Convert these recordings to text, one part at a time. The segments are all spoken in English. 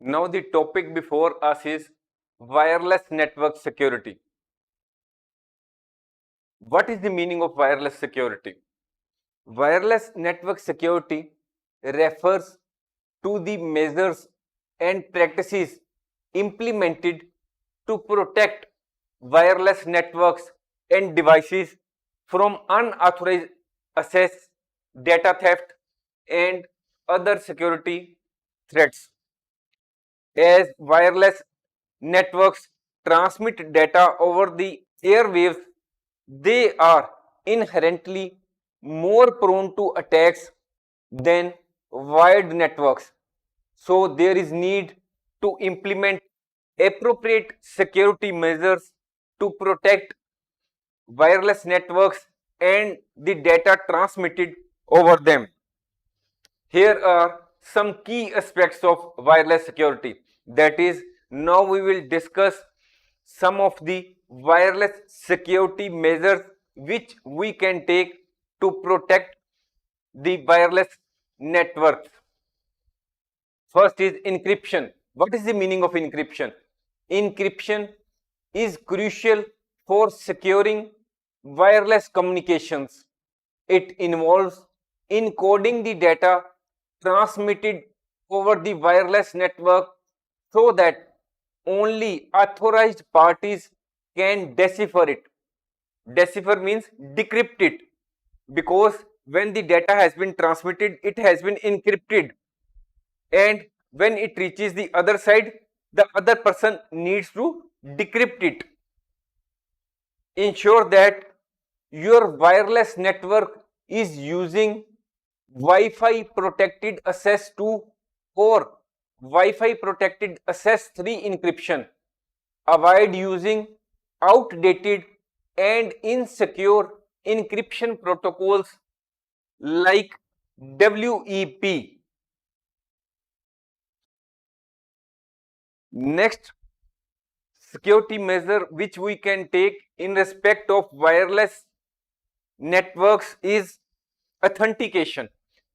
Now the topic before us is wireless network security. What is the meaning of wireless security? Wireless network security refers to the measures and practices implemented to protect wireless networks and devices from unauthorized access, data theft, and other security threats. As wireless networks transmit data over the airwaves, they are inherently more prone to attacks than wired networks. So there is need to implement appropriate security measures to protect wireless networks and the data transmitted over them. Here are some key aspects of wireless security. That is, now we will discuss some of the wireless security measures which we can take to protect the wireless networks. First is encryption. What is the meaning of encryption? Encryption is crucial for securing wireless communications. It involves encoding the data transmitted over the wireless network so that only authorized parties can decipher it. Decipher means decrypt it, because when the data has been transmitted, it has been encrypted, and when it reaches the other side, the other person needs to decrypt it. Ensure that your wireless network is using Wi-Fi protected access 2 or Wi-Fi protected access 3 encryption. Avoid using outdated and insecure encryption protocols like WEP. Next security measure which we can take in respect of wireless networks is authentication.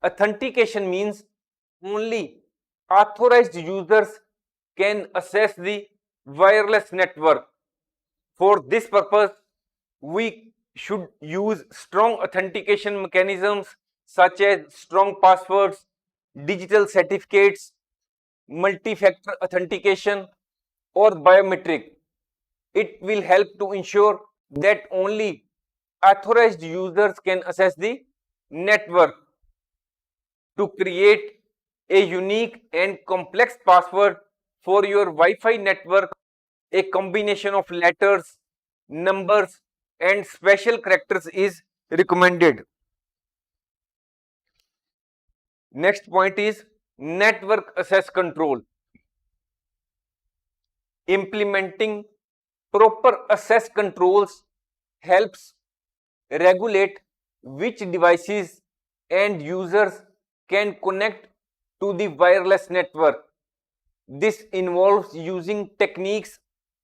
Authentication means only authorized users can access the wireless network. For this purpose, we should use strong authentication mechanisms such as strong passwords, digital certificates, multi-factor authentication, or biometric. It will help to ensure that only authorized users can access the network. To create a unique and complex password for your Wi-Fi network, a combination of letters, numbers, and special characters is recommended. Next point is network access control. Implementing proper access controls helps regulate which devices and users can connect to the wireless network. This involves using techniques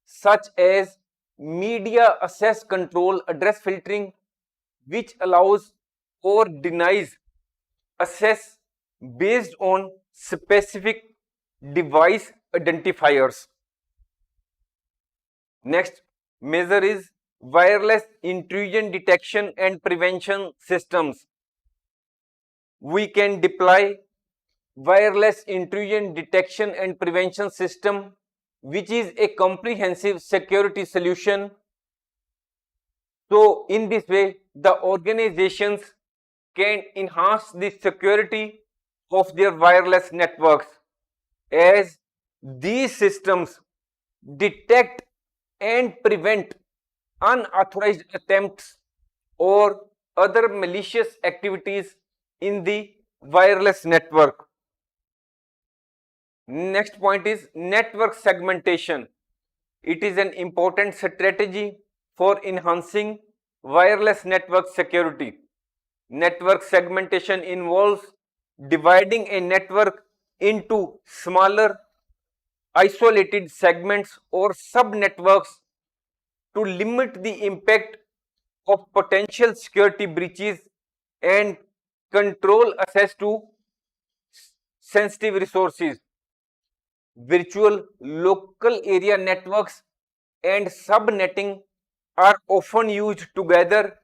such as media access control address filtering, which allows or denies access based on specific device identifiers. Next measure is wireless intrusion detection and prevention systems. We can deploy wireless intrusion detection and prevention system, which is a comprehensive security solution. So in this way, the organizations can enhance the security of their wireless networks, as these systems detect and prevent unauthorized attempts or other malicious activities in the wireless network. Next point is network segmentation. It is an important strategy for enhancing wireless network security. Network segmentation involves dividing a network into smaller isolated segments or subnetworks to limit the impact of potential security breaches and control access to sensitive resources. virtual local area networks and subnetting are often used together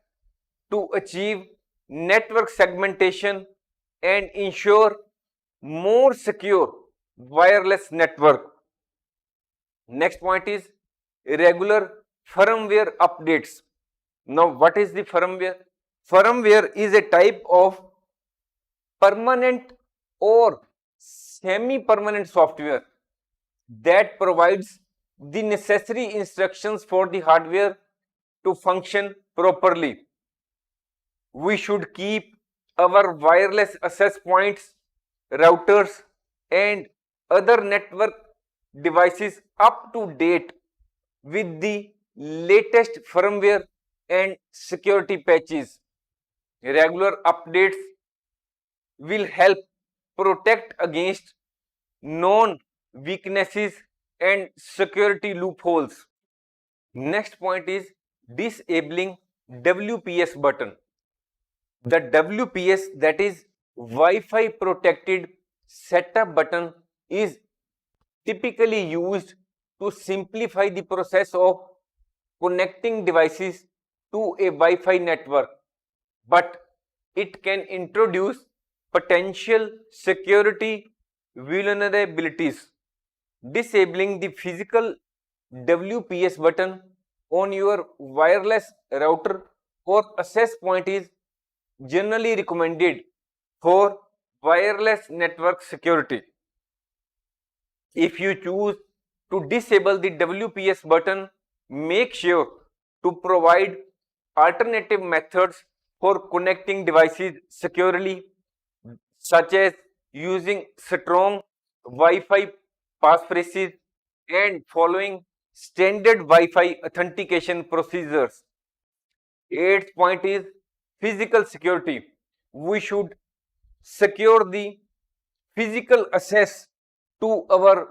to achieve network segmentation and ensure more secure wireless network. Next point is regular firmware updates. Now, what is the firmware? Firmware is a type of permanent or semi-permanent software that provides the necessary instructions for the hardware to function properly. We should keep our wireless access points, routers, and other network devices up to date with the latest firmware and security patches. Regular updates will help protect against known weaknesses and security loopholes. Next point is disabling WPS button. The WPS, that is Wi-Fi protected setup button, is typically used to simplify the process of connecting devices to a Wi-Fi network, but it can introduce potential security vulnerabilities. Disabling the physical WPS button on your wireless router or access point is generally recommended for wireless network security. If you choose to disable the WPS button, make sure to provide alternative methods for connecting devices securely, such as using strong Wi-Fi passphrases and following standard Wi-Fi authentication procedures. Eighth point is physical security. We should secure the physical access to our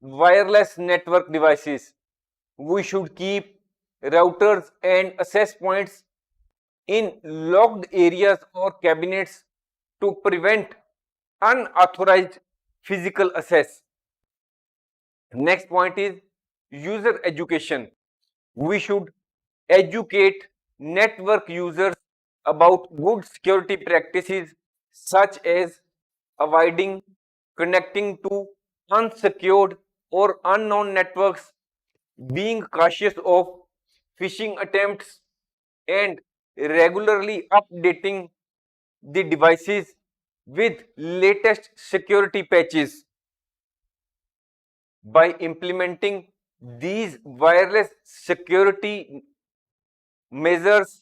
wireless network devices. We should keep routers and access points in locked areas or cabinets to prevent unauthorized physical access. Next point is user education. We should educate network users about good security practices, such as avoiding connecting to unsecured or unknown networks, being cautious of phishing attempts, and regularly updating the devices with latest security patches. By implementing these wireless security measures,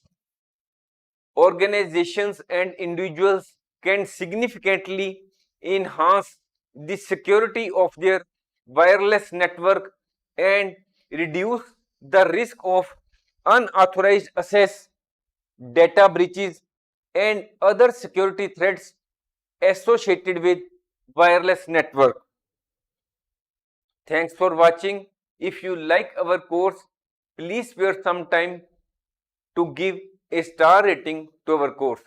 organizations and individuals can significantly enhance the security of their wireless network and reduce the risk of unauthorized access, data breaches, and other security threats associated with wireless network. Thanks for watching. If you like our course, please spare some time to give a star rating to our course.